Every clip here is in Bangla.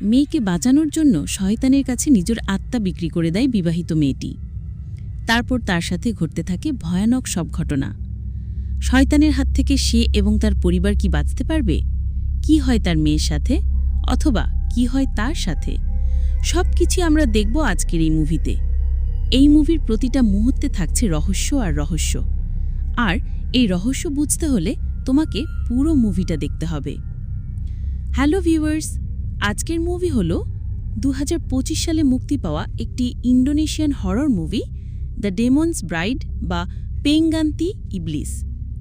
মেয়েকে বাঁচানোর জন্য শয়তানের কাছে নিজের আত্মা বিক্রি করে দেয় বিবাহিত মেয়েটি। তারপর তার সাথে ঘটতে থাকে ভয়ানক সব ঘটনা। শয়তানের হাত থেকে সে এবং তার পরিবার কি বাঁচতে পারবে? কি হয় তার মেয়ের সাথে, অথবা কি হয় তার সাথে? সব কিছু আমরা দেখব আজকের এই মুভিতে। এই মুভির প্রতিটা মুহূর্তে থাকছে রহস্য আর রহস্য, আর এই রহস্য বুঝতে হলে তোমাকে পুরো মুভিটা দেখতে হবে। হ্যালো ভিউয়ার্স, আজকের মুভি হলো 2025 সালে মুক্তি পাওয়া একটি Indonesian horror movie, the demon's bride বা পেঙ্গান্তি ইবলিস।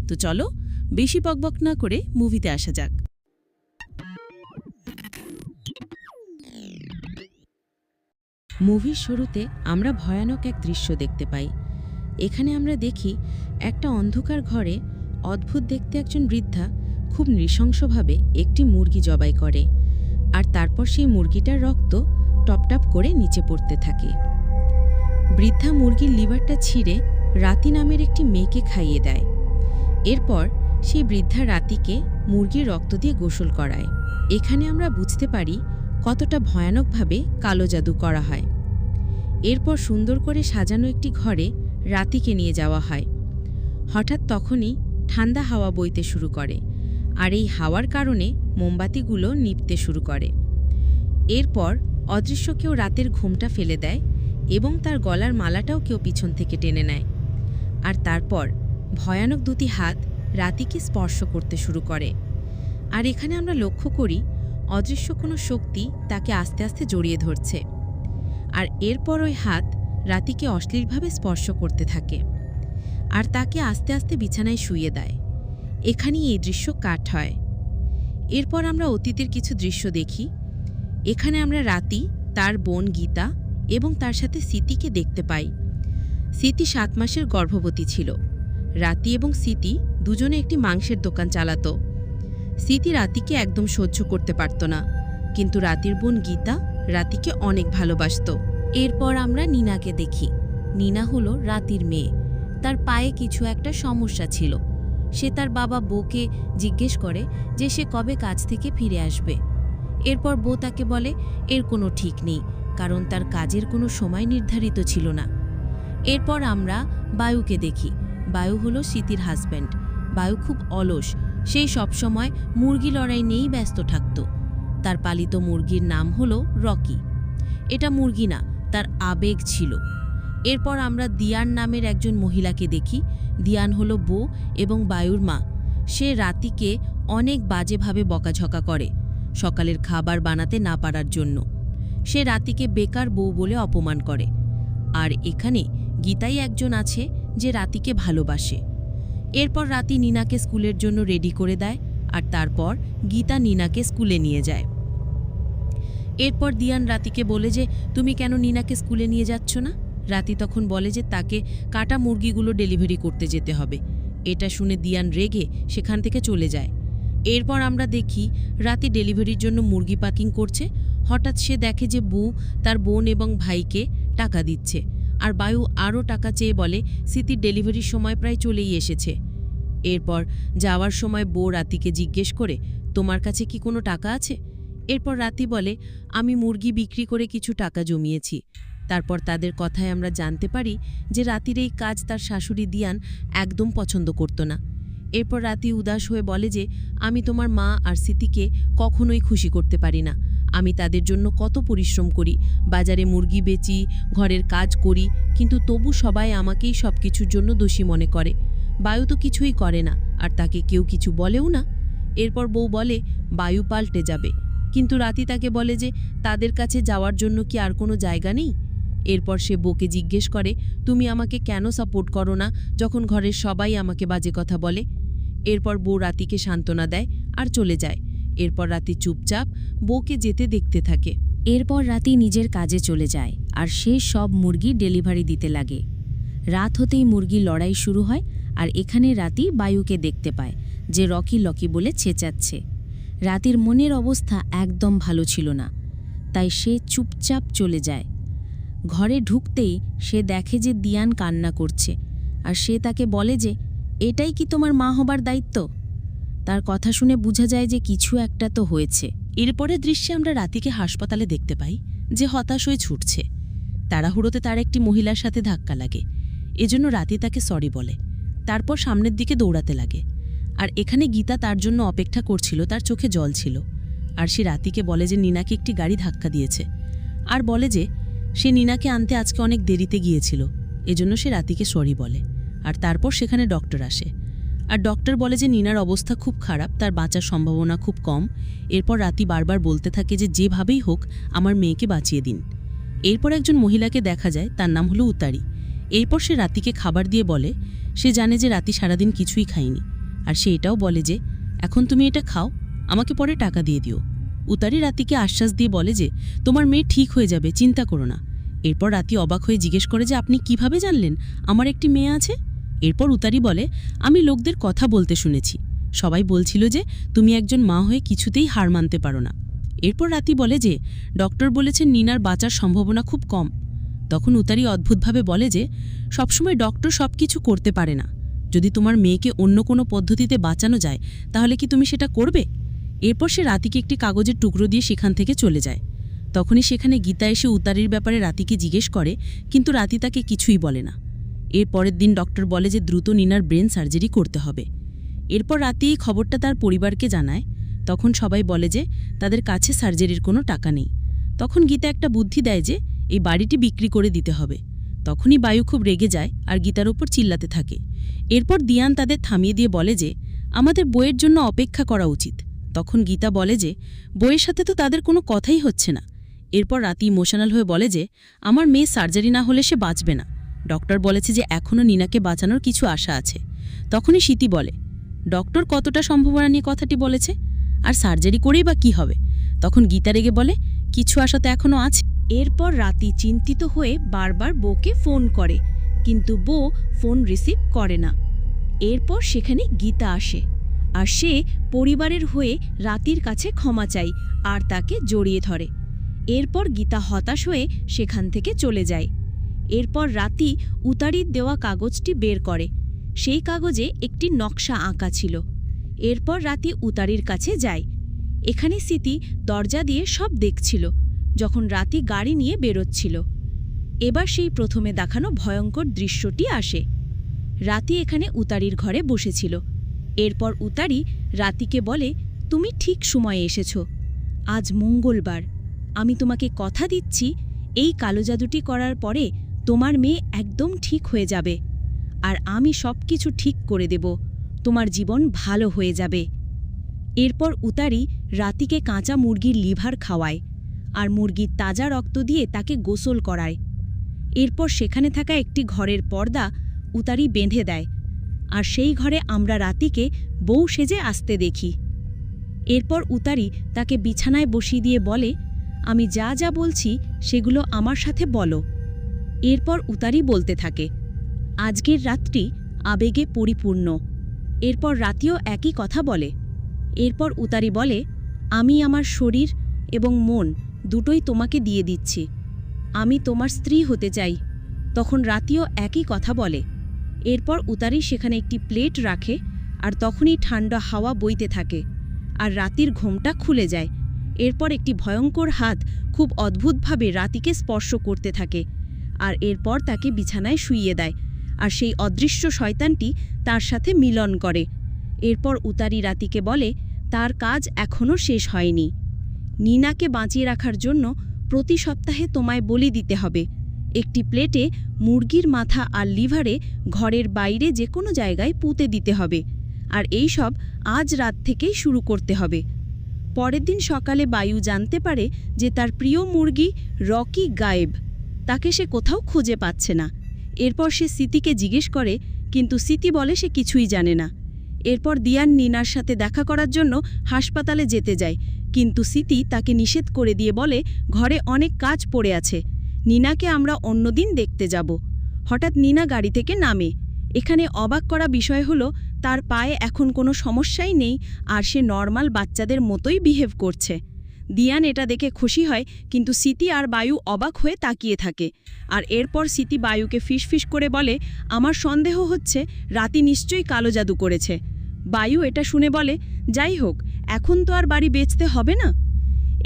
তো চলো বেশি বকবক না করে মুভিতে আসা যাক। মুভির শুরুতে আমরা ভয়ানক এক দৃশ্য দেখতে পাই। এখানে আমরা দেখি একটা অন্ধকার ঘরে অদ্ভুত দেখতে একজন বৃদ্ধা খুব নৃশংসভাবে একটি মুরগি জবাই করে, আর তারপর সেই মুরগিটার রক্ত টপটপ করে নিচে পড়তে থাকে। বৃদ্ধা মুরগির লিভারটা ছিঁড়ে রাতি নামের একটি মেয়েকে খাইয়ে দেয়। এরপর সেই বৃদ্ধা রাতিকে মুরগির রক্ত দিয়ে গোসল করায়। এখানে আমরা বুঝতে পারি কতটা ভয়ানকভাবে কালো জাদু করা হয়। এরপর সুন্দর করে সাজানো একটি ঘরে রাতিকে নিয়ে যাওয়া হয়। হঠাৎ তখনই ঠান্ডা হাওয়া বইতে শুরু করে, আর এই হাওয়ার কারণে মোমবাতিগুলো নিভতে শুরু করে। এরপর অদৃশ্য কেউ রাতের ঘুমটা ফেলে দেয় এবং তার গলার মালাটাও কেউ পিছন থেকে টেনে নেয়। আর তারপর ভয়ানক দুটি হাত রাতিকে স্পর্শ করতে শুরু করে। আর এখানে আমরা লক্ষ্য করি অদৃশ্য কোনো শক্তি তাকে আস্তে আস্তে জড়িয়ে ধরছে, আর এরপর ওই হাত রাতিকে অশ্লীলভাবে স্পর্শ করতে থাকে আর তাকে আস্তে আস্তে বিছানায় শুইয়ে দেয়। এখানেই এই দৃশ্য কাট হয়। এরপর আমরা অতীতের কিছু দৃশ্য দেখি। এখানে আমরা রাতি, তার বোন গীতা এবং তার সাথে সিতিকে দেখতে পাই। সিতি 7 মাসের গর্ভবতী ছিল। রাতি এবং সিতি দুজনে একটি মাংসের দোকান চালাত। সিতি রাতিকে একদম সহ্য করতে পারত না, কিন্তু রাতির বোন গীতা রাতিকে অনেক ভালোবাসত। এরপর আমরা নীনাকে দেখি। নীনা হলো রাতির মেয়ে। তার পায়ে কিছু একটা সমস্যা ছিল। সে তার বাবা বউকে জিজ্ঞেস করে যে সে কবে কাজ থেকে ফিরে আসবে। এরপর বউ তাকে বলে এর কোনো ঠিক নেই, কারণ তার কাজের কোনো সময় নির্ধারিত ছিল না। এরপর আমরা বায়ুকে দেখি। বায়ু হলো সিতির হাজব্যান্ড। বায়ু খুব অলস। সেই সবসময় মুরগি লড়াই নিয়েই ব্যস্ত থাকত। তার পালিত মুরগির নাম হলো রকি। এটা মুরগি না, তার আবেগ ছিল। এরপর আমরা দিয়ান নামের একজন মহিলাকে দেখি। দিয়ান হলো বউ এবং বায়ুর মা। সে রাতিকে অনেক বাজেভাবে বকাঝকা করে সকালের খাবার বানাতে না পারার জন্য। সে রাতিকে বেকার বউ বলে অপমান করে। আর এখানে গীতাই একজন আছে যে রাতিকে ভালোবাসে। এরপর রাতি নীনাকে স্কুলের জন্য রেডি করে দেয়, আর তারপর গীতা নীনাকে স্কুলে নিয়ে যায়। এরপর দিয়ান রাতিকে বলে যে তুমি কেন নীনাকে স্কুলে নিয়ে যাচ্ছ না? রাতি তখন বলে যে তাকে কাটা মুরগিগুলো ডেলিভারি করতে যেতে হবে। এটা শুনে দিয়ান রেগে সেখান থেকে চলে যায়। এরপর আমরা দেখি রাতি ডেলিভারির জন্য মুরগি প্যাকিং করছে। হঠাৎ সে দেখে যে বউ তার বোন এবং ভাইকে টাকা দিচ্ছে, আর বায়ু আরও টাকা চেয়ে বলে সিতির ডেলিভারির সময় প্রায় চলেই এসেছে। এরপর যাওয়ার সময় বউ রাতিকে জিজ্ঞেস করে তোমার কাছে কি কোনো টাকা আছে? এরপর রাতি বলে আমি মুরগি বিক্রি করে কিছু টাকা জমিয়েছি। তারপর তাদের কথায় আমরা জানতে পারি যে রাতির এই কাজ তার শাশুড়ি দিয়ান একদম পছন্দ করত না। এরপর রাতি উদাস হয়ে বলে যে আমি তোমার মা আর সিতিকে কখনোই খুশি করতে পারি না। আমি তাদের জন্য কত পরিশ্রম করি, বাজারে মুরগি বেচি, ঘরের কাজ করি, কিন্তু তবু সবাই আমাকেই সব কিছুর জন্য দোষী মনে করে। বায়ু তো কিছুই করে না, আর তাকে কেউ কিছু বলেও না। এরপর বউ বলে বায়ু পাল্টে যাবে, কিন্তু রাতি তাকে বলে যে তাদের কাছে যাওয়ার জন্য কি আর কোনো জায়গা নেই? এরপর সে বউকে জিজ্ঞেস করে তুমি আমাকে কেন সাপোর্ট করো না যখন ঘরের সবাই আমাকে বাজে কথা বলে? এরপর বউ রাতিকে সান্ত্বনা দেয় আর চলে যায়। এরপর রাতি চুপচাপ বউকে যেতে দেখতে থাকে। এরপর রাতি নিজের কাজে চলে যায়, আর সে সব মুরগি ডেলিভারি দিতে লাগে। রাত হতেই মুরগির লড়াই শুরু হয়, আর এখানে রাতি বায়ুকে দেখতে পায় যে রকি লকি বলে চেঁচাচ্ছে। রাতির মনের অবস্থা একদম ভালো ছিল না, তাই সে চুপচাপ চলে যায়। ঘরে ঢুকতেই সে দেখে যে দিয়ান কান্না করছে, আর সে তাকে বলে যে এটাই কি তোমার মা হবার দায়িত্ব? তার কথা শুনে বোঝা যায় যে কিছু একটা তো হয়েছে, এরপরের দৃশ্যে আমরা রাতিকে হাসপাতালে দেখতে পাই, যে হতাশ হয়ে ছুটছে। তাড়াহুড়োতে তার একটি মহিলার সাথে ধাক্কা লাগে, এজন্য রাতি তাকে সরি বলে। তারপর সামনের দিকে দৌড়াতে লাগে। আর এখানে গীতা তার জন্য অপেক্ষা করছিল, তার চোখে জল ছিল। আর সে রাতিকে বলে যে নীনাকে একটি গাড়ি ধাক্কা দিয়েছে, আর বলে যে সে নীনাকে আনতে আজকে অনেক দেরিতে গিয়েছিল, এজন্য সে রাতিকে সরি বলে। আর তারপর সেখানে ডক্টর আসে, আর ডক্টর বলে যে নীনার অবস্থা খুব খারাপ, তার বাঁচার সম্ভাবনা খুব কম। এরপর রাতি বারবার বলতে থাকে যে যেভাবেই হোক আমার মেয়েকে বাঁচিয়ে দিন। এরপর একজন মহিলাকে দেখা যায়, তার নাম হলো উতারি। এরপর সে রাতিকে খাবার দিয়ে বলে সে জানে যে রাতি সারাদিন কিছুই খায়নি, আর সে এটাও বলে যে এখন তুমি এটা খাও, আমাকে পরে টাকা দিয়ে দিও। উতারি রাতিকে আশ্বাস দিয়ে বলে যে তোমার মেয়ে ঠিক হয়ে যাবে, চিন্তা করো না। এরপর রাতি অবাক হয়ে জিজ্ঞেস করে যে আপনি কিভাবে জানলেন আমার একটি মেয়ে আছে? এরপর উতারি বলে আমি লোকদের কথা বলতে শুনেছি, সবাই বলছিল যে তুমি একজন মা হয়ে কিছুতেই হার মানতে পারো না। এরপর রাতি বলে যে ডক্টর বলেছেন নীনার বাঁচার সম্ভাবনা খুব কম। তখন উতারি অদ্ভুতভাবে বলে যে সবসময় ডক্টর সব কিছু করতে পারে না, যদি তোমার মেয়েকে অন্য কোনো পদ্ধতিতে বাঁচানো যায় তাহলে কি তুমি সেটা করবে? এরপর সে রাতিকে একটি কাগজের টুকরো দিয়ে সেখান থেকে চলে যায়। তখনই সেখানে গীতা এসে উতারির ব্যাপারে রাতিকে জিজ্ঞেস করে, কিন্তু রাতি তাকে কিছুই বলে না। এর পরের দিন ডক্টর বলে যে দ্রুত নীনার ব্রেন সার্জারি করতে হবে। এরপর রাতি এই খবরটা তার পরিবারকে জানায়। তখন সবাই বলে যে তাদের কাছে সার্জারির কোনো টাকা নেই। তখন গীতা একটা বুদ্ধি দেয় যে এই বাড়িটি বিক্রি করে দিতে হবে। তখনই বায়ু খুব রেগে যায় আর গীতার ওপর চিল্লাতে থাকে। এরপর দিয়ান তাদের থামিয়ে দিয়ে বলে যে আমাদের বইয়ের জন্য অপেক্ষা করা উচিত। তখন গীতা বলে যে বইয়ের সাথে তো তাদের কোনো কথাই হচ্ছে না। এরপর রাতি ইমোশনাল হয়ে বলে যে আমার মেয়ে সার্জারি না হলে সে বাঁচবে না। ডক্টর বলেছে যে এখনও নীনাকে বাঁচানোর কিছু আশা আছে। তখনই স্মৃতি বলে ডক্টর কতটা সম্ভাবনা নিয়ে কথাটি বলেছে, আর সার্জারি করেই বা কী হবে? তখন গীতা রেগে বলে কিছু আশা তো এখনও আছে। এরপর রাতি চিন্তিত হয়ে বারবার বউকে ফোন করে, কিন্তু বউ ফোন রিসিভ করে না। এরপর সেখানে গীতা আসে, আর সে পরিবারের হয়ে রাতির কাছে ক্ষমা চায় আর তাকে জড়িয়ে ধরে। এরপর গীতা হতাশ হয়ে সেখান থেকে চলে যায়। এরপর রাতি উতারির দেওয়া কাগজটি বের করে। সেই কাগজে একটি নকশা আঁকা ছিল। এরপর রাতি উতারির কাছে যায়। এখানে স্মৃতি দরজা দিয়ে সব দেখছিল যখন রাতি গাড়ি নিয়ে বেরোচ্ছিল। এবার সেই প্রথমে দেখানো ভয়ঙ্কর দৃশ্যটি আসে। রাতি এখানে উতারির ঘরে বসেছিল। এরপর উতারি রাতিকে বলে তুমি ঠিক সময়ে এসেছ। আজ মঙ্গলবার, আমি তোমাকে কথা দিচ্ছি এই কালো জাদুটি করার পরে তোমার মেয়ে একদম ঠিক হয়ে যাবে, আর আমি সব কিছু ঠিক করে দেব, তোমার জীবন ভালো হয়ে যাবে। এরপর উতারি রাতিকে কাঁচা মুরগির লিভার খাওয়ায় আর মুরগির তাজা রক্ত দিয়ে তাকে গোসল করায়। এরপর সেখানে থাকা একটি ঘরের পর্দা উতারি বেঁধে দেয়, আর সেই ঘরে আমরা রাতিকে বউ সেজে আসতে দেখি। এরপর উতারি তাকে বিছানায় বসিয়ে দিয়ে বলে আমি যা যা বলছি সেগুলো আমার সাথে বলো। এরপর উতারি বলতে থাকে আজকের রাতটি আবেগে পরিপূর্ণ। এরপর রাতিও একই কথা বলে। এরপর উতারি বলে আমি আমার শরীর এবং মন দুটোই তোমাকে দিয়ে দিচ্ছি, আমি তোমার স্ত্রী হতে চাই। তখন রাতিও একই কথা বলে। এরপর উতারি সেখানে একটি প্লেট রাখে, আর তখনই ঠান্ডা হাওয়া বইতে থাকে আর রাতির ঘোমটা খুলে যায়। এরপর একটি ভয়ঙ্কর হাত খুব অদ্ভুতভাবে রাতিকে স্পর্শ করতে থাকে, আর এরপর তাকে বিছানায় শুইয়ে দেয়, আর সেই অদৃশ্য শয়তানটি তার সাথে মিলন করে। এরপর উতারি রাতিকে বলে তার কাজ এখনও শেষ হয়নি। নীনাকে বাঁচিয়ে রাখার জন্য প্রতি সপ্তাহে তোমায় বলি দিতে হবে। একটি প্লেটে মুরগির মাথা আর লিভারে ঘরের বাইরে যে কোনো জায়গায় পুঁতে দিতে হবে, আর এই সব আজ রাত থেকেই শুরু করতে হবে। পরের দিন সকালে বায়ু জানতে পারে যে তার প্রিয় মুরগি রকি গায়েব, তাকে সে কোথাও খুঁজে পাচ্ছে না। এরপর সে স্মৃতিকে জিজ্ঞেস করে, কিন্তু স্মৃতি বলে সে কিছুই জানে না। এরপর দিয়ান নীনার সাথে দেখা করার জন্য হাসপাতালে যেতে যায়, কিন্তু স্মৃতি তাকে নিষেধ করে দিয়ে বলে ঘরে অনেক কাজ পড়ে আছে, নীনাকে আমরা অন্যদিন দেখতে যাব। হঠাৎ নীনা গাড়ি থেকে নামে। এখানে অবাক করা বিষয় হলো তার পায়ে এখন কোনো সমস্যাই নেই, আর সে নর্মাল বাচ্চাদের মতোই বিহেভ করছে। দিয়ান এটা দেখে খুশি হয়, কিন্তু স্মৃতি আর বায়ু অবাক হয়ে তাকিয়ে থাকে। আর এরপর স্মৃতি বায়ুকে ফিসফিস করে বলে আমার সন্দেহ হচ্ছে রাতি নিশ্চয়ই কালো জাদু করেছে। বায়ু এটা শুনে বলে যাই হোক, এখন তো আর বাড়ি বেচতে হবে না।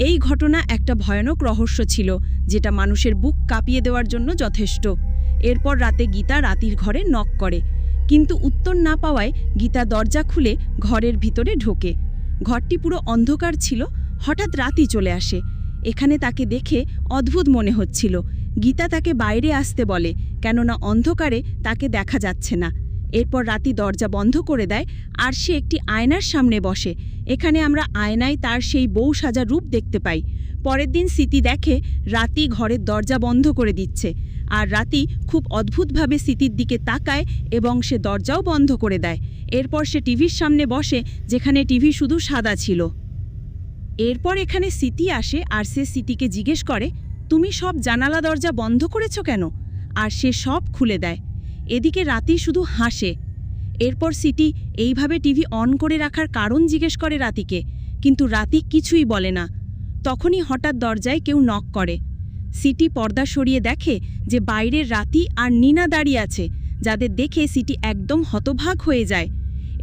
এই ঘটনা একটা ভয়ানক রহস্য ছিল, যেটা মানুষের বুক কাঁপিয়ে দেওয়ার জন্য যথেষ্ট। এরপর রাতে গীতা রাতির ঘরে নক করে, কিন্তু উত্তর না পাওয়ায় গীতা দরজা খুলে ঘরের ভিতরে ঢোকে। ঘরটি পুরো অন্ধকার ছিল। হঠাৎ রাতি চলে আসে। এখানে তাকে দেখে অদ্ভুত মনে হচ্ছিল। গীতা তাকে বাইরে আসতে বলে, কেননা অন্ধকারে তাকে দেখা যাচ্ছে না। এরপর রাতি দরজা বন্ধ করে দেয় আর সে একটি আয়নার সামনে বসে। এখানে আমরা আয়নায় তার সেই বউ সাজা রূপ দেখতে পাই। পরের দিন স্মৃতি দেখে রাতি ঘরের দরজা বন্ধ করে দিচ্ছে, আর রাতি খুব অদ্ভুতভাবে স্মৃতির দিকে তাকায় এবং সে দরজাও বন্ধ করে দেয়। এরপর সে টিভির সামনে বসে, যেখানে টিভি শুধু সাদা ছিল। এরপর এখানে স্মৃতি আসে আর সে স্মৃতিকে জিজ্ঞেস করে, তুমি সব জানালা দরজা বন্ধ করেছো কেন? আর সে সব খুলে দেয়। এদিকে রাতি শুধু হাসে। এরপর স্মৃতি এইভাবে টিভি অন করে রাখার কারণ জিজ্ঞেস করে রাতিকে, কিন্তু রাতি কিছুই বলে না। তখনই হঠাৎ দরজায় কেউ নক করে। স্মৃতি পর্দা সরিয়ে দেখে যে বাইরের রাতি আর নীনা দাঁড়িয়ে আছে, যাদের দেখে স্মৃতি একদম হতভাগ হয়ে যায়।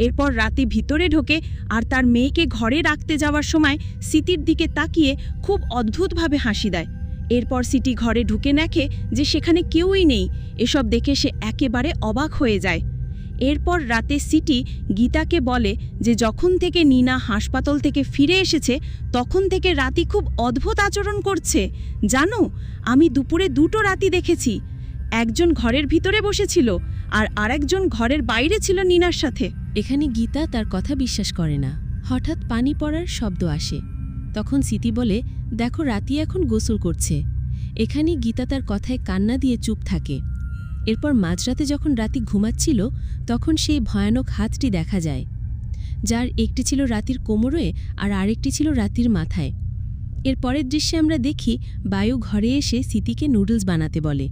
এরপর রাতি ভিতরে ঢোকে আর তার মেয়েকে ঘরে রাখতে যাওয়ার সময় স্মৃতির দিকে তাকিয়ে খুব অদ্ভুতভাবে হাসি দেয়। এরপর স্মৃতি ঘরে ঢুকে দেখে যে সেখানে কেউই নেই। এসব দেখে সে একেবারে অবাক হয়ে যায়। এরপর রাতে স্মৃতি গীতাকে বলে যে যখন থেকে নীনা হাসপাতাল থেকে ফিরে এসেছে তখন থেকে রাতি খুব অদ্ভুত আচরণ করছে। জানো, আমি দুপুরে দুটো রাতি দেখেছি। একজন ঘরের ভিতরে বসেছিল আর আরেকজন ঘরের বাইরে ছিল নীনার সাথে। এখানে গীতা তার কথা বিশ্বাস করে না। হঠাৎ পানি পড়ার শব্দ আসে। তখন স্মৃতি বলে, দেখো রাতি এখন গোসল করছে। এখানে গীতা তার কথায় কান্না দিয়ে চুপ থাকে। এরপর মাঝরাতে যখন রাতি ঘুমাচ্ছিল তখন সেই ভয়ানক হাতটি দেখা যায়, যার একটি ছিল রাতির কোমরে আর আরেকটি ছিল রাতির মাথায়। এর পরের দৃশ্যে আমরা দেখি বায়ু ঘরে এসে স্মৃতিকে নুডলস বানাতে বলে।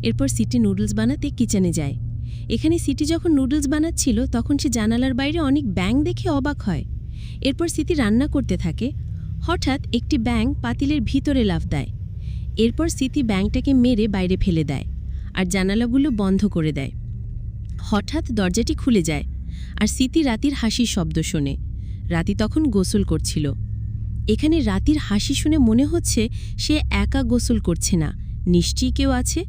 এরপর স্মৃতি নুডলস বানাতে কিচেনে যায়। এখানে স্মৃতি যখন নুডলস বানাচ্ছিল তখন সে জানালার বাইরে অনেক ব্যাঙ দেখে অবাক হয়। এরপর স্মৃতি রান্না করতে থাকে। হঠাৎ একটি ব্যাঙ পাতিলের ভিতরে লাফ দেয়। এরপর স্মৃতি ব্যাঙটাকে মেরে বাইরে ফেলে দেয় আর জানালাগুলো বন্ধ করে দেয়। হঠাৎ দরজাটি খুলে যায় আর স্মৃতি রাতির হাসির শব্দ শোনে। রাতি তখন গোসল করছিল। এখানে রাতির হাসি শুনে মনে হচ্ছে সে একা গোসল করছে না, নিশ্চয়ই কেউ আছে।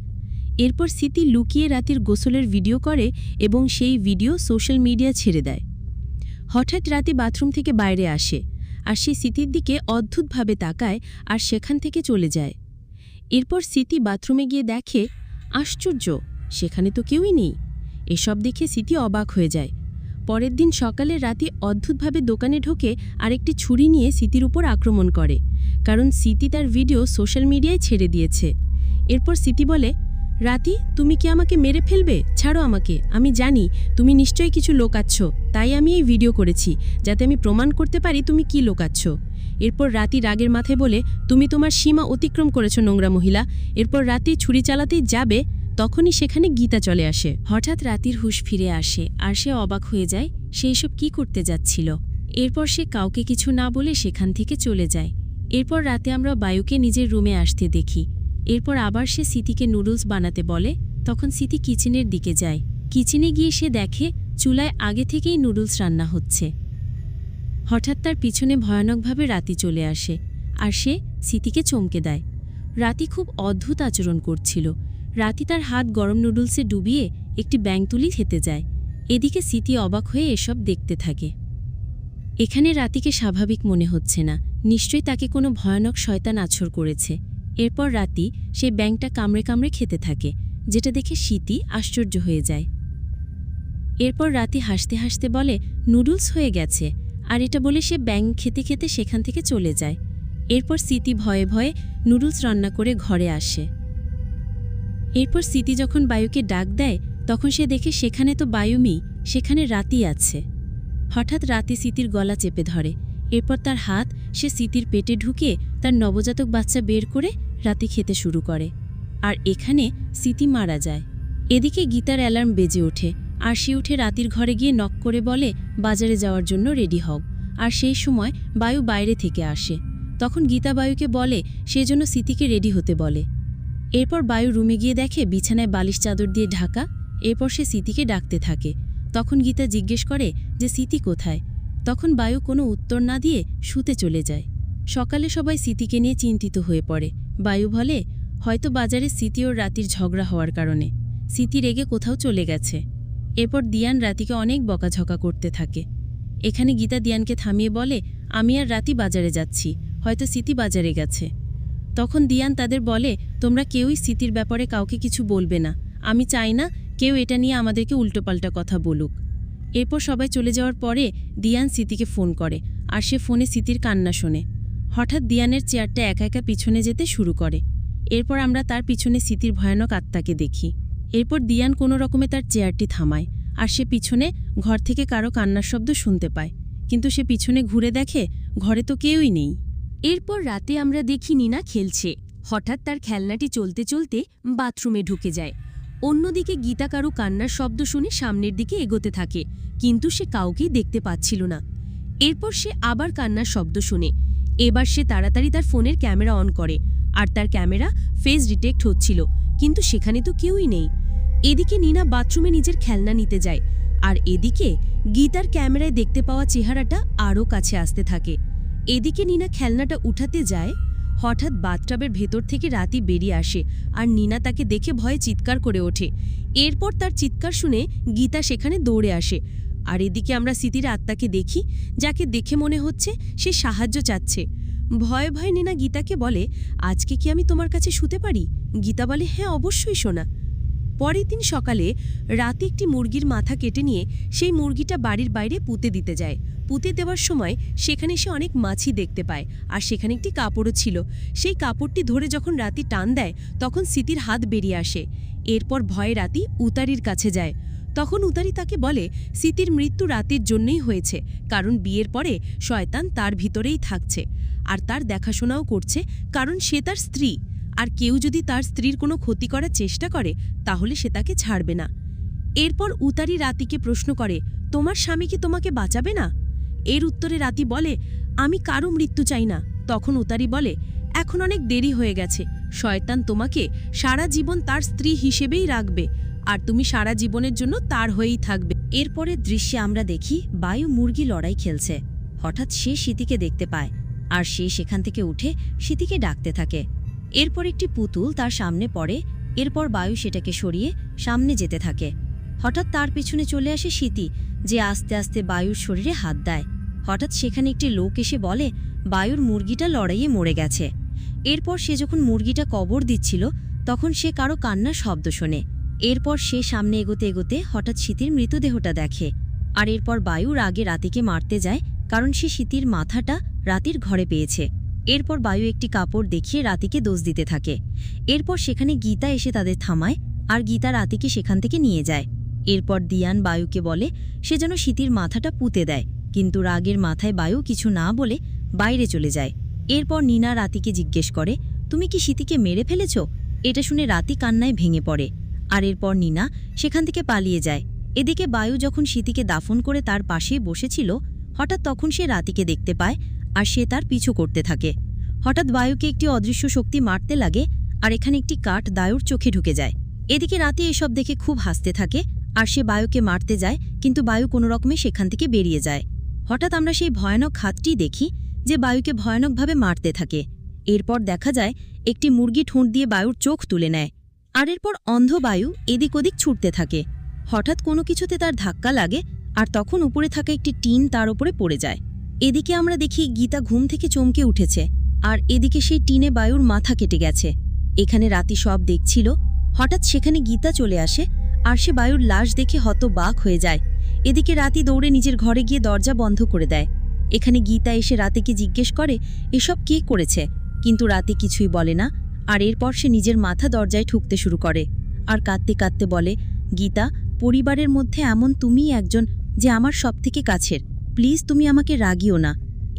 এরপর স্মৃতি লুকিয়ে রাতির গোসলের ভিডিও করে এবং সেই ভিডিও সোশ্যাল মিডিয়া ছেড়ে দেয়। হঠাৎ রাতি বাথরুম থেকে বাইরে আসে আর সে স্মৃতির দিকে অদ্ভুতভাবে তাকায় আর সেখান থেকে চলে যায়। এরপর স্মৃতি বাথরুমে গিয়ে দেখে, আশ্চর্য, সেখানে তো কেউই নেই। এসব দেখে স্মৃতি অবাক হয়ে যায়। পরের দিন সকালে রাতি অদ্ভুতভাবে দোকানে ঢোকে আর একটি ছুরি নিয়ে স্মৃতির উপর আক্রমণ করে, কারণ স্মৃতি তার ভিডিও সোশ্যাল মিডিয়ায় ছেড়ে দিয়েছে। এরপর স্মৃতি বলে, রাতি, তুমি কি আমাকে মেরে ফেলবে? ছাড়ো আমাকে, আমি জানি তুমি নিশ্চয়ই কিছু লোকাচ্ছ, তাই আমি এই ভিডিও করেছি যাতে আমি প্রমাণ করতে পারি তুমি কি লোকাচ্ছ। এরপর রাতি রাগের মাথায় বলে, তুমি তোমার সীমা অতিক্রম করেছ নোংরা মহিলা। এরপর রাতি ছুরি চালাতেই যাবে, তখনই সেখানে গীতা চলে আসে। হঠাৎ রাতির হুঁশ ফিরে আসে আর সে অবাক হয়ে যায় সে এসব কী করতে যাচ্ছিল। এরপর সে কাউকে কিছু না বলে সেখান থেকে চলে যায়। এরপর রাতে আমরা বায়ুকে নিজের রুমে আসতে দেখি। এরপর আবার সে স্মৃতিকে নুডলস বানাতে বলে। তখন স্মৃতি কিচেনের দিকে যায়। কিচেনে গিয়ে সে দেখে চুলায় আগে থেকেই নুডলস রান্না হচ্ছে। হঠাৎ তার পিছনে ভয়ানকভাবে রাতি চলে আসে আর সে স্মৃতিকে চমকে দেয়। রাতি খুব অদ্ভুত আচরণ করছিল। রাতি তার হাত গরম নুডলসে ডুবিয়ে একটি ব্যাঙ তুলি খেতে যায়। এদিকে স্মৃতি অবাক হয়ে এসব দেখতে থাকে। এখানে রাতিকে স্বাভাবিক মনে হচ্ছে না, নিশ্চয়ই তাকে কোনো ভয়ানক শয়তান আছর করেছে। এরপর রাতি সেই ব্যাঙটা কামড়ে কামড়ে খেতে থাকে, যেটা দেখে স্মৃতি আশ্চর্য হয়ে যায়। এরপর রাতি হাসতে হাসতে বলে, নুডলস হয়ে গেছে, আর এটা বলে সে ব্যাঙ খেতে খেতে সেখান থেকে চলে যায়। এরপর স্মৃতি ভয়ে ভয়ে নুডলস রান্না করে ঘরে আসে। এরপর স্মৃতি যখন বায়ুকে ডাক দেয় তখন সে দেখে সেখানে তো বায়ু নেই, সেখানে রাতি আছে। হঠাৎ রাতি স্মৃতির গলা চেপে ধরে। এরপর তার হাত সে স্মৃতির পেটে ঢুকিয়ে তার নবজাতক বাচ্চা বের করে রাতি খেতে শুরু করে। আর এখানে স্মৃতি মারা যায়। এদিকে গীতার অ্যালার্ম বেজে ওঠে আর সে উঠে রাতির ঘরে গিয়ে নক করে বলে, বাজারে যাওয়ার জন্য রেডি হও। আর সেই সময় বায়ু বাইরে থেকে আসে। তখন গীতা বায়ুকে বলে সে জন্য স্মৃতিকে রেডি হতে বলে। এরপর বায়ু রুমে গিয়ে দেখে বিছানায় বালিশ চাদর দিয়ে ঢাকা। এরপর সে স্মৃতিকে ডাকতে থাকে। তখন গীতা জিজ্ঞেস করে যে স্মৃতি কোথায়। তখন বায়ু কোনো উত্তর না দিয়ে শুতে চলে যায়। সকালে সবাই স্মৃতিকে নিয়ে চিন্তিত হয়ে পড়ে। বায়ু বলে, হয়তো বাজারে স্মৃতি ওর রাতির ঝগড়া হওয়ার কারণে স্মৃতি রেগে কোথাও চলে গেছে। এরপর দিয়ান রাতিকে অনেক বকাঝকা করতে থাকে। এখানে গীতা দিয়ানকে থামিয়ে বলে, আমি আর রাতি বাজারে যাচ্ছি, হয়তো স্মৃতি বাজারে গেছে। তখন দিয়ান তাদের বলে, তোমরা কেউই স্মৃতির ব্যাপারে কাউকে কিছু বলবে না, আমি চাই না কেউ এটা নিয়ে আমাদেরকে উল্টোপাল্টা কথা বলুক। এরপর সবাই চলে যাওয়ার পরে দিয়ান স্মৃতিকে ফোন করে, আর সে ফোনে স্মৃতির কান্না শোনে। হঠাৎ দিয়ানের চেয়ারটা একা একা পিছনে যেতে শুরু করে। এরপর আমরা তার পিছনে স্মৃতির ভয়ানক আত্মাকে দেখি। এরপর দিয়ান কোনো রকমে তার চেয়ারটি থামায়, আর সে পিছনে ঘর থেকে কারো কান্নার শব্দ শুনতে পায়। কিন্তু সে পিছনে ঘুরে দেখে ঘরে তো কেউই নেই। এরপর রাতে আমরা দেখি নিনা খেলছে। হঠাৎ তার খেলনাটি চলতে চলতে বাথরুমে ঢুকে যায়। অন্যদিকে গীতা কারো কান্নার শব্দ শুনে সামনের দিকে এগোতে থাকে, কিন্তু সে কাউকেই দেখতে পাচ্ছিল না। এরপর সে আবার কান্নার শব্দ শুনে। এবার সে তাড়াতাড়ি তার ফোনের ক্যামেরা অন করে, আর তার ক্যামেরা ফেস ডিটেক্ট হচ্ছিল, কিন্তু সেখানে তো কেউই নেই। এদিকে নিনা বাথরুমে নিজের খেলনা নিতে যায়, আর এদিকে গীতার ক্যামেরায় দেখতে পাওয়া চেহারাটা আরও কাছে আসতে থাকে। এদিকে নিনা খেলনাটা উঠাতে যায়। হঠাৎ বাথটাবের ভেতর থেকে রাতি বেরিয়ে আসে, আর নিনা তাকে দেখে ভয়ে চিৎকার করে ওঠে। এরপর তার চিৎকার শুনে গীতা সেখানে দৌড়ে আসে। আর এদিকে আমরা স্মৃতির আত্মাকে দেখি, যাকে দেখে মনে হচ্ছে সে সাহায্য চাচ্ছে। ভয়ে ভয়ে নিনা গীতাকে বলে, আজকে কি আমি তোমার কাছে শুতে পারি? গীতা বলে, হ্যাঁ অবশ্যই সোনা। পরের দিন সকালে রাতে একটি মুরগির মাথা কেটে নিয়ে সেই মুরগিটা বাড়ির বাইরে পুঁতে দিতে যায়। পুঁতে দেওয়ার সময় সেখানে সে অনেক মাছি দেখতে পায়, আর সেখানে একটি কাপড়ও ছিল। সেই কাপড়টি ধরে যখন রাতি টান দেয়, তখন স্মৃতির হাত বেরিয়ে আসে। এরপর ভয়ে রাতি উতারির কাছে যায়। তখন উতারি তাকে বলে, স্মৃতির মৃত্যু রাতের জন্যই হয়েছে, কারণ বিয়ের পরে শয়তান তার ভিতরেই থাকছে, আর তার দেখাশোনাও করছে, কারণ সে তার স্ত্রী, আর কেউ যদি তার স্ত্রীর কোনো ক্ষতি করার চেষ্টা করে তাহলে সে তাকে ছাড়বে না। এরপর উতারি রাতিকে প্রশ্ন করে, তোমার স্বামী কি তোমাকে বাঁচাবে না? এর উত্তরে রাতি বলে, আমি কারো মৃত্যু চাই না। তখন উতারি বলে, এখন অনেক দেরি হয়ে গেছে, শয়তান তোমাকে সারা জীবন তার স্ত্রী হিসেবেই রাখবে, আর তুমি সারা জীবনের জন্য তার হয়েই থাকবে। এরপরের দৃশ্যে আমরা দেখি বায়ু মুরগি লড়াই খেলছে। হঠাৎ সে স্মৃতিকে দেখতে পায়, আর সে সেখান থেকে উঠে স্মৃতিকে ডাকতে থাকে। এরপর একটি পুতুল তার সামনে পড়ে। এরপর বায়ু সেটাকে সরিয়ে সামনে যেতে থাকে। হঠাৎ তার পিছনে চলে আসে স্মৃতি, যে আস্তে আস্তে বায়ুর শরীরে হাত দেয়। হঠাৎ সেখানে একটি লোক এসে বলে, বায়ুর মুরগিটা লড়াইয়ে মরে গেছে। এরপর সে যখন মুরগিটা কবর দিচ্ছিল, তখন সে কারো কান্নার শব্দ শোনে। এরপর সে সামনে এগোতে এগোতে হঠাৎ স্মৃতির মৃতদেহটা দেখে। আর এরপর বায়ু রাগে রাতিকে মারতে যায়, কারণ সে স্মৃতির মাথাটা রাতির ঘরে পেয়েছে। এরপর বায়ু একটি কাপড় দেখিয়ে রাতিকে দোষ দিতে থাকে। এরপর সেখানে গীতা এসে তাদের থামায়, আর গীতা রাতিকে সেখান থেকে নিয়ে যায়। এরপর দিয়ান বায়ুকে বলে সে যেন স্মৃতির মাথাটা পুঁতে দেয়, কিন্তু রাগের মাথায় বায়ু কিছু না বলে বাইরে চলে যায়। এরপর নিনা রাতিকে জিজ্ঞেস করে, তুমি কি স্মৃতিকে মেরে ফেলেছ? এটা শুনে রাতি কান্নায় ভেঙে পড়ে, আর এরপর নিনা সেখান থেকে পালিয়ে যায়। এদিকে বায়ু যখন স্মৃতিকে দাফন করে তার পাশেই বসেছিল, হঠাৎ তখন সে রাতিকে দেখতে পায়, আর সে তার পিছু করতে থাকে। হঠাৎ বায়ুকে একটি অদৃশ্য শক্তি মারতে লাগে, আর এখানে একটি কাঠ দায়ুর চোখে ঢুকে যায়। এদিকে রাতি এসব দেখে খুব হাসতে থাকে, আর সে বায়ুকে মারতে যায়, কিন্তু বায়ু কোনো রকমে সেখান থেকে বেরিয়ে যায়। হঠাৎ আমরা সেই ভয়ানক হাতটি দেখি, যে বায়ুকে ভয়ানকভাবে মারতে থাকে। এরপর দেখা যায় একটি মুরগি ঠোঁট দিয়ে বায়ুর চোখ তুলে নেয়, আর এরপর অন্ধ বায়ু এদিক ওদিক ছুটতে থাকে। হঠাৎ কোনো কিছুতে তার ধাক্কা লাগে, আর তখন উপরে থাকা একটি টিন তার উপরে পড়ে যায়। এদিকে আমরা দেখি গীতা ঘুম থেকে চমকে উঠেছে, আর এদিকে সেই টিনে বায়ুর মাথা কেটে গেছে। এখানে রাতি সব দেখছিল। হঠাৎ সেখানে গীতা চলে আসে, আর সে বায়ুর লাশ দেখে হতবাক হয়ে যায়। এদিকে রাতি দৌড়ে নিজের ঘরে গিয়ে দরজা বন্ধ করে দেয়। এখানে গীতা এসে রাতিকে জিজ্ঞেস করে এসব কে করেছে, কিন্তু রাতি কিছুই বলে না। আর এরপর সে নিজের মাথা দরজায় ঠুকতে শুরু করে, আর কাঁদতে কাঁদতে বলে, গীতা, পরিবারের মধ্যে এমন তুমিই একজন যে আমার সবথেকে কাছের, প্লিজ তুমি আমাকে রাগিও না।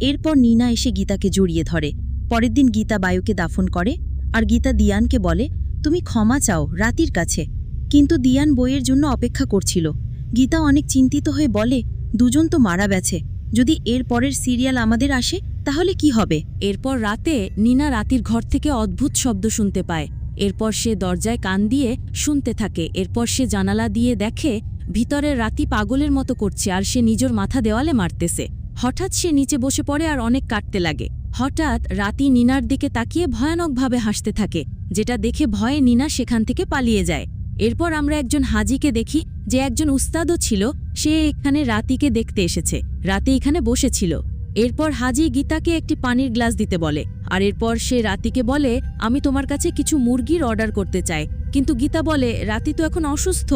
এরপর নিনা এসে গীতাকে জড়িয়ে ধরে। পরের দিন গীতা বায়ুকে দাফন করে, আর গীতা দিয়ানকে বলে, তুমি ক্ষমা চাও রাতির কাছে। কিন্তু দিয়ান বইয়ের জন্য অপেক্ষা করছিল। গীতা অনেক চিন্তিত হয়ে বলে, দুজন তো মারা গেছে, যদি এর পরের সিরিয়াল আমাদের আসে তাহলে কি হবে? এরপর রাতে নিনা রাতির ঘর থেকে অদ্ভুত শব্দ শুনতে পায়। এরপর সে দরজায় কান দিয়ে শুনতে থাকে। এরপর সে জানালা দিয়ে দেখে ভিতরে রাতি পাগলের মতো করছে, আর সে নিজের মাথা দেওয়ালে মারতেছে। হঠাৎ সে নিচে বসে পড়ে আর অনেক কাঁদতে লাগে। হঠাৎ রাতি নিনার দিকে তাকিয়ে ভয়ানকভাবে হাসতে থাকে, যেটা দেখে ভয়ে নিনা সেখান থেকে পালিয়ে যায়। এরপর আমরা একজন হাজিকে দেখি, যে একজন উস্তাদও ছিল, সে এখানে রাতিকে দেখতে এসেছে। রাতে এখানে বসেছিল। এরপর হাজি গীতাকে একটি পানির গ্লাস দিতে বলে, আর এরপর সে রাতিকে বলে, আমি তোমার কাছে কিছু মুরগির অর্ডার করতে চাই। কিন্তু গীতা বলে, রাতি তো এখন অসুস্থ।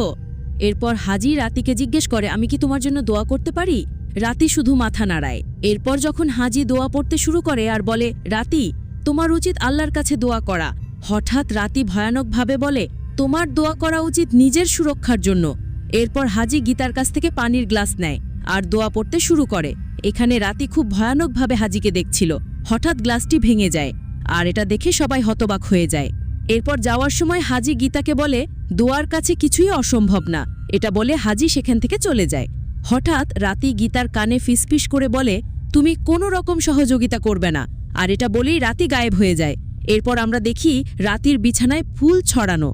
এরপর হাজি রাতিকে জিজ্ঞেস করে, আমি কি তোমার জন্য দোয়া করতে পারি? রাতি শুধু মাথা নাড়ায়। এরপর যখন হাজি দোয়া পড়তে শুরু করে আর বলে, রাতি, তোমার উচিত আল্লাহর কাছে দোয়া করা। হঠাৎ রাতি ভয়ানকভাবে বলে, তোমার দোয়া করা উচিত নিজের সুরক্ষার জন্য। এরপর হাজি গীতার কাছ থেকে পানির গ্লাস নেয় আর দোয়া পড়তে শুরু করে। এখানে রাতি খুব ভয়ানকভাবে হাজিকে দেখছিল। হঠাৎ গ্লাসটি ভেঙে যায়, আর এটা দেখে সবাই হতবাক হয়ে যায়। এরপর যাওয়ার সময় হাজি গীতাকে বলে, দোয়ার কাছে কিছুই অসম্ভব না। এটা বলে হাজি সেখান থেকে চলে যায়। হঠাৎ রাতি গীতার কানে ফিসফিস করে বলে, তুমি কোনো রকম সহযোগিতা করবে না। আর এটা বলেই রাতি গায়েব হয়ে যায়। এরপর আমরা দেখি রাতির বিছানায় ফুল ছড়ানো,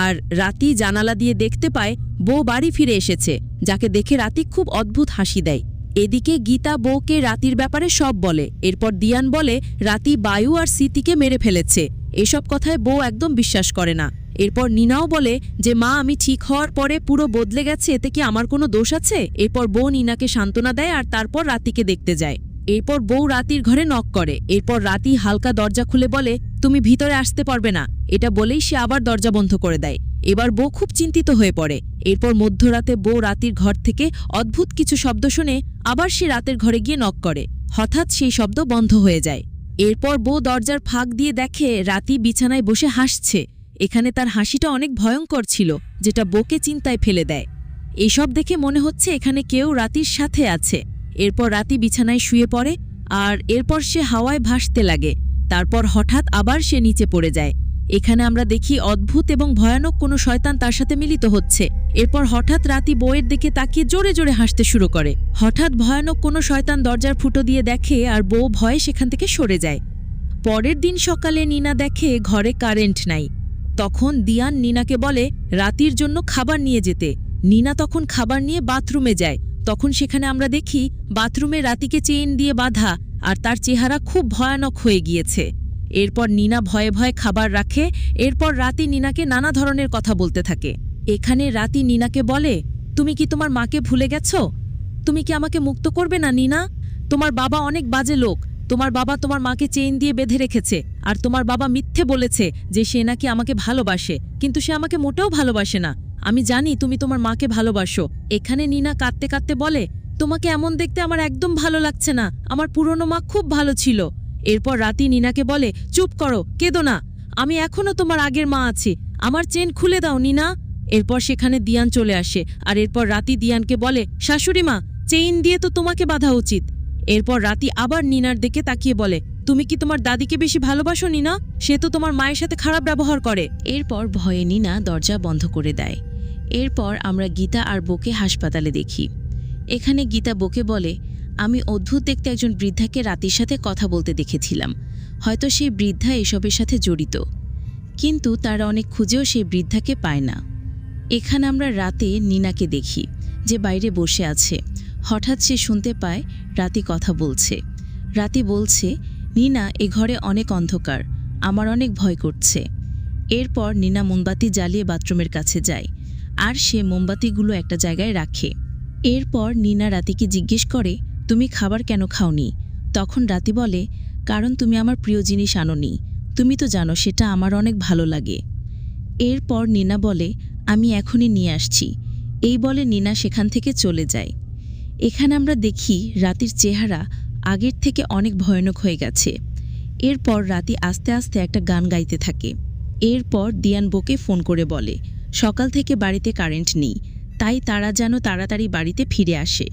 আর রাতি জানালা দিয়ে দেখতে পায় বউ বাড়ি ফিরে এসেছে, যাকে দেখে রাতি খুব অদ্ভুত হাসি দেয়। এদিকে গীতা বউকে রাতির ব্যাপারে সব বলে। এরপর দিয়ান বলে, রাতি বায়ু আর সিতিকে মেরে ফেলেছে। এসব কথায় বউ একদম বিশ্বাস করে না। এরপর নিনাও বলে যে, মা, আমি ঠিক হওয়ার পরে পুরো বদলে গেছে, এতে কি আমার কোনো দোষ আছে? এরপর বউ নিনাকে সান্ত্বনা দেয় আর তারপর রাতিকে দেখতে যায়। এরপর বউ রাতির ঘরে নক করে। এরপর রাতি হালকা দরজা খুলে বলে, তুমি ভিতরে আসতে পারবে না। এটা বলেই সে আবার দরজা বন্ধ করে দেয়। এবার বউ খুব চিন্তিত হয়ে পড়ে। এরপর মধ্যরাতে বউ রাতির ঘর থেকে অদ্ভুত কিছু শব্দ শুনে আবার সে রাতের ঘরে গিয়ে নক করে। হঠাৎ সেই শব্দ বন্ধ হয়ে যায়। এরপর বউ দরজার ফাঁক দিয়ে দেখে রাতি বিছানায় বসে হাসছে। এখানে তার হাসিটা অনেক ভয়ঙ্কর ছিল, যেটা বউকে চিন্তায় ফেলে দেয়। এসব দেখে মনে হচ্ছে এখানে কেউ রাতির সাথে আছে। এরপর রাতি বিছানায় শুয়ে পড়ে, আর এরপর সে হাওয়ায় ভাসতে লাগে। তারপর হঠাৎ আবার সে নিচে পড়ে যায়। এখানে আমরা দেখি অদ্ভুত এবং ভয়ানক কোনো শয়তান তার সাথে মিলিত হচ্ছে। এরপর হঠাৎ রাতি বউয়ের দিকে তাকিয়ে জোরে জোরে হাসতে শুরু করে। হঠাৎ ভয়ানক কোনো শয়তান দরজার ফুটো দিয়ে দেখে, আর বউ ভয়ে সেখান থেকে সরে যায়। পরের দিন সকালে নিনা দেখে ঘরে কারেন্ট নাই। তখন দিয়ান নিনাকে বলে রাতির জন্য খাবার নিয়ে যেতে। নিনা তখন খাবার নিয়ে বাথরুমে যায়। তখন সেখানে আমরা দেখি বাথরুমে রাতিকে চেইন দিয়ে বাঁধা, আর তার চেহারা খুব ভয়ানক হয়ে গিয়েছে। এরপর নিনা ভয়ে ভয়ে খাবার রাখে। এরপর রাতি নিনাকে নানা ধরনের কথা বলতে থাকে। এখানে রাতি নিনাকে বলে, তুমি কি তোমার মাকে ভুলে গেছো? তুমি কি আমাকে মুক্ত করবে না নিনা? তোমার বাবা অনেক বাজে লোক। তোমার বাবা তোমার মাকে চেইন দিয়ে বেঁধে রেখেছে, আর তোমার বাবা মিথ্যে বলেছে যে সে নাকি আমাকে ভালোবাসে, কিন্তু সে আমাকে মোটেও ভালোবাসে না। আমি জানি তুমি তোমার মাকে ভালোবাসো। এখানে নিনা কাঁদতে কাঁদতে বলে, তোমাকে এমন দেখতে আমার একদম ভালো লাগছে না। আমার পুরনো মা খুব ভালো ছিল। এরপর রাতি নিনাকে বলে, চুপ করো, কেঁদো না। আমি এখনো তোমার আগের মা আছি। আমার চেন খুলে দাও নিনা। এরপর সেখানে দিয়ান চলে আসে, আর এরপর রাতি দিয়ানকে বলে, শাশুড়ি মা, চেইন দিয়ে তো তোমাকে বাঁধা উচিত। এরপর রাতি আবার নিনার দিকে তাকিয়ে বলে, তুমি কি তোমার দাদিকে বেশি ভালোবাসো নিনা? সে তো তোমার মায়ের সাথে খারাপ ব্যবহার করে। এরপর ভয়ে নিনা দরজা বন্ধ করে দেয়। এরপর আমরা গীতা আর বউকে হাসপাতালে দেখি। এখানে গীতা বউকে বলে, আমি অদ্ভুত দেখতে একজন বৃদ্ধাকে রাতির সাথে কথা বলতে দেখেছিলাম। হয়তো সেই বৃদ্ধা এসবের সাথে জড়িত, কিন্তু তারা অনেক খুঁজেও সেই বৃদ্ধাকে পায় না। এখানে আমরা রাতে নিনাকে দেখি যে বাইরে বসে আছে। হঠাৎ সে শুনতে পায় রাতি কথা বলছে। রাতি বলছে, নিনা, এ ঘরে অনেক অন্ধকার, আমার অনেক ভয় করছে। এরপর নিনা মোমবাতি জ্বালিয়ে বাথরুমের কাছে যায়, আর সে মোমবাতিগুলো একটা জায়গায় রাখে। এরপর নিনা রাতিকে জিজ্ঞেস করে, তুমি খাবার কেন খাওনি? তখন রাতি বলে, কারণ তুমি আমার প্রিয় জিনিস আনোনি। তুমি তো জানো সেটা আমার অনেক ভালো লাগে। এরপর নিনা বলে, আমি এখনই নিয়ে আসছি। এই বলে নিনা সেখান থেকে চলে যায়। এখানে আমরা দেখি রাতির চেহারা আগের থেকে অনেক ভয়ানক হয়ে গেছে। এরপর রাতি আস্তে আস্তে একটা গান গাইতে থাকে। এরপর দিয়ান বউকে ফোন করে বলে, সকাল থেকে বাড়িতে কারেন্ট নেই, তাই তারা যেন তাড়াতাড়ি বাড়িতে ফিরে আসে।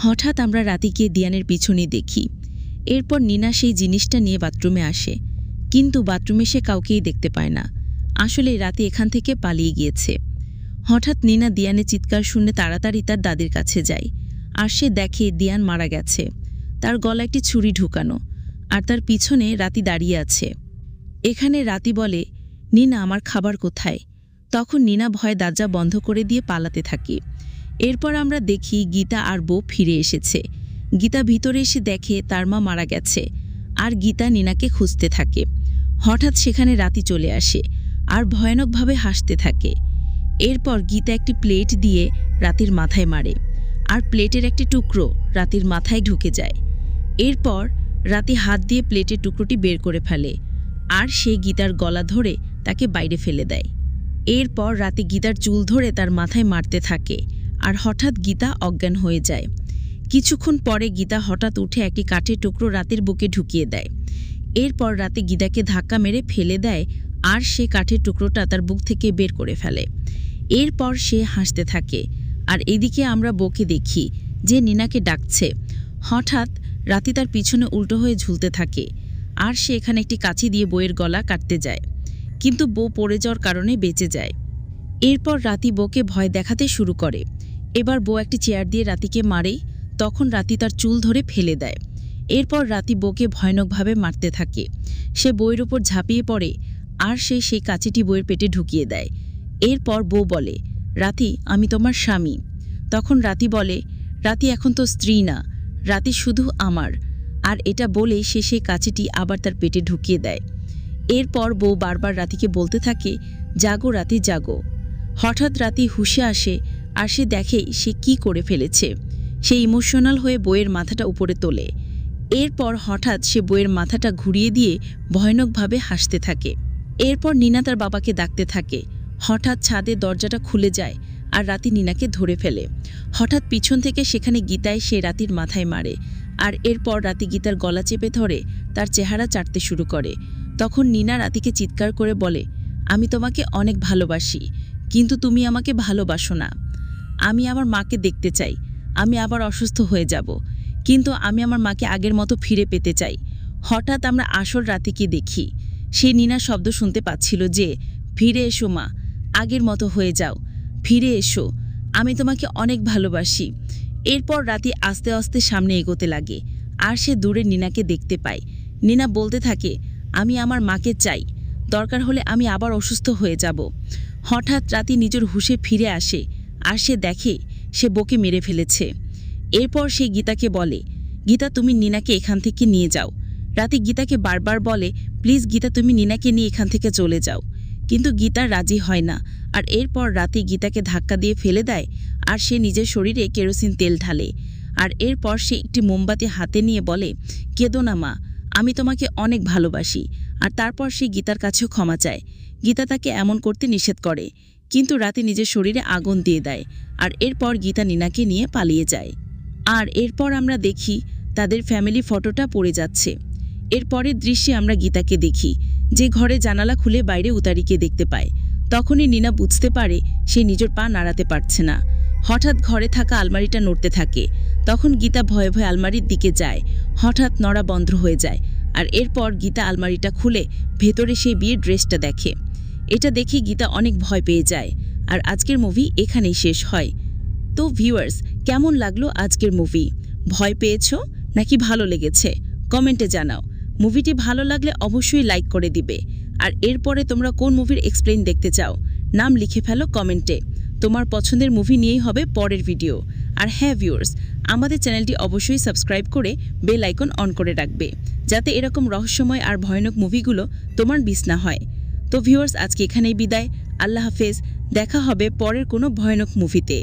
হঠাৎ আমরা রাতিকে দিয়ানের পিছনে দেখি। এরপর নিনা সেই জিনিসটা নিয়ে বাথরুমে আসে, কিন্তু বাথরুমে সে কাউকেই দেখতে পায় না। আসলে রাতি এখান থেকে পালিয়ে গিয়েছে। হঠাৎ নিনা দিয়ানের চিৎকার শুনে তাড়াতাড়ি তার দাদির কাছে যায়, আর সে দেখে দিয়ান মারা গেছে। তার গলায় একটি ছুরি ঢুকানো, আর তার পিছনে রাতি দাঁড়িয়ে আছে। এখানে রাতি বলে, নিনা, আমার খাবার কোথায়? তখন নিনা ভয়ে দরজা বন্ধ করে দিয়ে পালাতে থাকে। এরপর আমরা দেখি গীতা আর বউ ফিরে এসেছে। গীতা ভিতরে এসে দেখে তার মা মারা গেছে, আর গীতা নিনাকে খুঁজতে থাকে। হঠাৎ সেখানে রাতি চলে আসে আর ভয়ানকভাবে হাসতে থাকে। এরপর গীতা একটি প্লেট দিয়ে রাতির মাথায় মারে, আর প্লেটের একটি টুকরো রাতির মাথায় ঢুকে যায়। এরপর রাতি হাত দিয়ে প্লেটের টুকরোটি বের করে ফেলে, আর সে গীতার গলা ধরে তাকে বাইরে ফেলে দেয়। এরপর রাতে গীতার চুল ধরে তার মাথায় মারতে থাকে, আর হঠাৎ গীতা অজ্ঞান হয়ে যায়। কিছুক্ষণ পরে গীতা হঠাৎ উঠে একটি কাঠের টুকরো রাতের বুকে ঢুকিয়ে দেয়। এরপর রাতে গীতাকে ধাক্কা মেরে ফেলে দেয়, আর সে কাঠের টুকরোটা তার বুক থেকে বের করে ফেলে। এরপর সে হাসতে থাকে, আর এদিকে আমরা বউকে দেখি যে নিনাকে ডাকছে। হঠাৎ রাতি তার পিছনে উল্টো হয়ে ঝুলতে থাকে, আর সে এখানে একটি কাঁচি দিয়ে বউয়ের গলা কাটতে যায়, কিন্তু বউ পড়ে যাওয়ার কারণে বেঁচে যায়। এরপর রাতি বউকে ভয় দেখাতে শুরু করে। এবার বউ একটি চেয়ার দিয়ে রাতিকে মারে, তখন রাতি তার চুল ধরে ফেলে দেয়। এরপর রাতি বউকে ভয়ানকভাবে মারতে থাকে। সে বউয়ের উপর ঝাঁপিয়ে পড়ে, আর সে সেই কাঁচিটি বউয়ের পেটে ঢুকিয়ে দেয়। এরপর বউ বলে, রাতি আমি তোমার স্বামী। তখন রাতি বলে, রাতি এখন তো স্ত্রী না, রাতি শুধু আমার। আর এটা বলেই সে সেই কাঁচিটি আবার তার পেটে ঢুকিয়ে দেয়। এরপর বউ বারবার রাতিকে বলতে থাকে, জাগো রাতি জাগো। হঠাৎ রাতি হুঁশে আসে, আর সে দেখে সে কি করে ফেলেছে। সে ইমোশনাল হয়ে বউয়ের মাথাটা উপরে তোলে। এরপর হঠাৎ সে বউয়ের মাথাটা ঘুরিয়ে দিয়ে ভয়ানকভাবে হাসতে থাকে। এরপর নিনা তার বাবাকে ডাকতে থাকে। হঠাৎ ছাদের দরজাটা খুলে যায়, আর রাতি নিনাকে ধরে ফেলে। হঠাৎ পিছন থেকে সেখানে গীতায় সে রাতির মাথায় মারে, আর এরপর রাতি গীতার গলা চেপে ধরে তার চেহারা চাটতে শুরু করে। তখন নিনা রাতিকে চিৎকার করে বলে, আমি তোমাকে অনেক ভালোবাসি, কিন্তু তুমি আমাকে ভালোবাসো না। আমি আমার মাকে দেখতে চাই, আমি আবার অসুস্থ হয়ে যাব, কিন্তু আমি আমার মাকে আগের মতো ফিরে পেতে চাই। হঠাৎ আমরা আসল রাতিকে দেখি। সে নিনা শব্দ শুনতে পাচ্ছিল যে, ফিরে এসো মা, আগের মতো হয়ে যাও, ফিরে এসো, আমি তোমাকে অনেক ভালোবাসি। এরপর রাতি আস্তে আস্তে সামনে এগোতে লাগে, আর সে দূরে নিনাকে দেখতে পায়। নিনা বলতে থাকে, আমি আমার মাকে চাই, দরকার হলে আমি আবার অসুস্থ হয়ে যাব। হঠাৎ রাতি নিজের হুঁশে ফিরে আসে, আর সে দেখে সে বউকে মেরে ফেলেছে। এরপর সে গীতাকে বলে, গীতা তুমি নিনাকে এখান থেকে নিয়ে যাও। রাতি গীতাকে বারবার বলে, প্লিজ গীতা তুমি নিনাকে নিয়ে এখান থেকে চলে যাও, কিন্তু গীতা রাজি হয় না। আর এরপর রাতি গীতাকে ধাক্কা দিয়ে ফেলে দেয়, আর সে নিজের শরীরে কেরোসিন তেল ঢালে। আর এরপর সে একটি মোমবাতি হাতে নিয়ে বলে, কেঁদো না মা, আমি তোমাকে অনেক ভালোবাসি। আর তারপর সে গীতার কাছেও ক্ষমা চায়। গীতা তাকে এমন করতে নিষেধ করে, কিন্তু রাতে নিজের শরীরে আগুন দিয়ে দেয়। আর এরপর গীতা নিনাকে নিয়ে পালিয়ে যায়। আর এরপর আমরা দেখি তাদের ফ্যামিলি ফটোটা পড়ে যাচ্ছে। এরপরের দৃশ্যে আমরা গীতাকে দেখি যে ঘরে জানালা খুলে বাইরে উতারিকে দেখতে পায়। তখনই নিনা বুঝতে পারে সে নিজের পা নাড়াতে পারছে না। হঠাৎ ঘরে থাকা আলমারিটা নড়তে থাকে। তখন গীতা ভয়ে ভয়ে আলমারির দিকে যায়। হঠাৎ নড়া বন্ধ হয়ে যায়, আর এরপর গীতা আলমারিটা খুলে ভেতরে সেই বিয়ের ড্রেসটা দেখে। এটা দেখে গীতা অনেক ভয় পেয়ে যায়। আর আজকের মুভি এখানেই শেষ হয়। তো ভিউয়ার্স, কেমন লাগলো আজকের মুভি? ভয় পেয়েছো নাকি ভালো লেগেছে? কমেন্টে জানাও। মুভিটি ভালো লাগলে অবশ্যই লাইক করে দিবে। আর এরপরে তোমরা কোন মুভির এক্সপ্লেইন দেখতে চাও নাম লিখে ফেলো কমেন্টে। তোমার পছন্দের মুভি নিয়েই হবে পরের ভিডিও। আর হ্যাঁ ভিউয়ার্স, আমাদের চ্যানেলটি অবশ্যই সাবস্ক্রাইব করে বেল আইকন অন করে রাখবে, যাতে এরকম রহস্যময় আর ভয়ানক মুভিগুলো তোমার মিস না হয়। তো ভিউয়ার্স, আজকে এখানেই বিদায়। আল্লাহ হাফেজ। দেখা হবে পরের কোনো ভয়ানক মুভিতে।